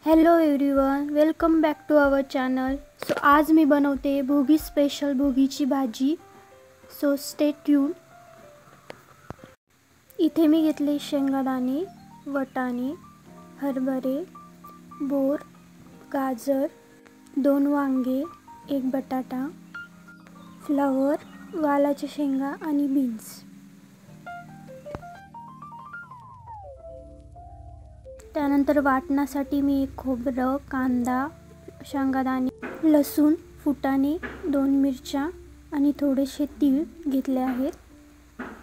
Hello everyone, welcome back to our channel. So आज मी बनवते भोगी स्पेशल भोगीची भाजी. So stay tune. इथे मी घेतले शेंगादाणे, वटाणे, हरभरे, बोर, गाजर, 2 वांगे, 1 बटाटा, फ्लावर, वालाच्या शेंगा आणि बीन्स. त्यानंतर वाटण्यासाठी मी 1 खोबरं, कांदा, शेंगादाणे, लसूण, फुटाणे, 2 मिरच्या आणि थोडेसे तीळ घेतले आहेत.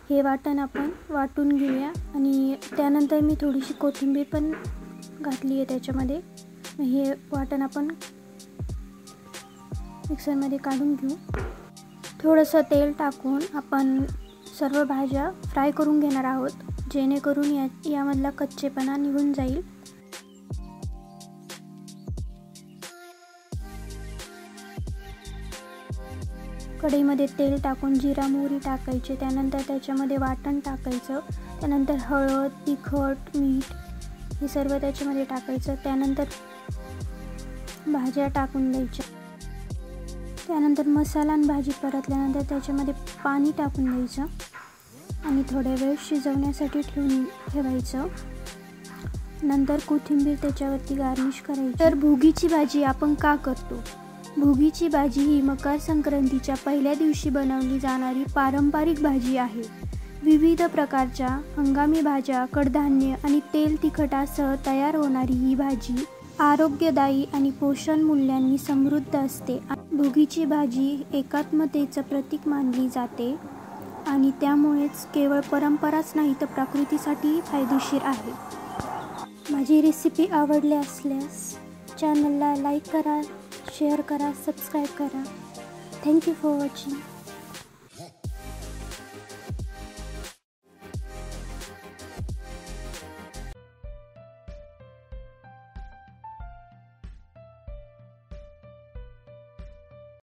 हे वाटण आपण वाटून घेऊया आणि त्यानंतर मी थोडीशी कोथिंबीर पण घातली आहे त्याच्यामध्ये. हे वाटण आपण मिक्सरमध्ये काढून घेऊ. थोडंसं तेल टाकून आपण सर्व भाज्या फ्राय करून घेणार आहोत, जेणेकरून यामधला कच्चेपणा निघून जाईल. कढईमध्ये तेल टाकून जिरा मोहरी टाकायचे. त्यानंतर त्याच्यामध्ये वाटण टाकायचं. त्यानंतर हळद, तिखट, मीठ हे सर्व त्याच्यामध्ये टाकायचं. त्यानंतर भाज्या टाकून द्यायच्या. त्यानंतर मसाला आणि भाजी परतल्यानंतर त्याच्यामध्ये पाणी टाकून द्यायचं आणि थोड्या वेळ शिजवण्यासाठी ठेवायचं. नंतर कोथिंबीर त्याच्यावरती गार्निश करायची. तर भोगीची भाजी आपण का करतो? भोगीची भाजी ही मकर संक्रांतीच्या पहिल्या दिवशी बनवली जाणारी पारंपरिक भाजी आहे. विविध प्रकारच्या हंगामी भाज्या, कडधान्य आणि तेल तिखटासह तयार होणारी ही भाजी आरोग्यदायी आणि पोषण मूल्यांनी समृद्ध असते. भोगीची भाजी एकात्मतेचं प्रतीक मानली जाते आणि त्यामुळेच केवळ परंपराच नाही तर प्रकृतीसाठीही फायदेशीर आहे. माझी रेसिपी आवडली असल्यास चॅनलला लाईक करा, शेअर करा, सबस्क्राईब करा. Thank you for watching.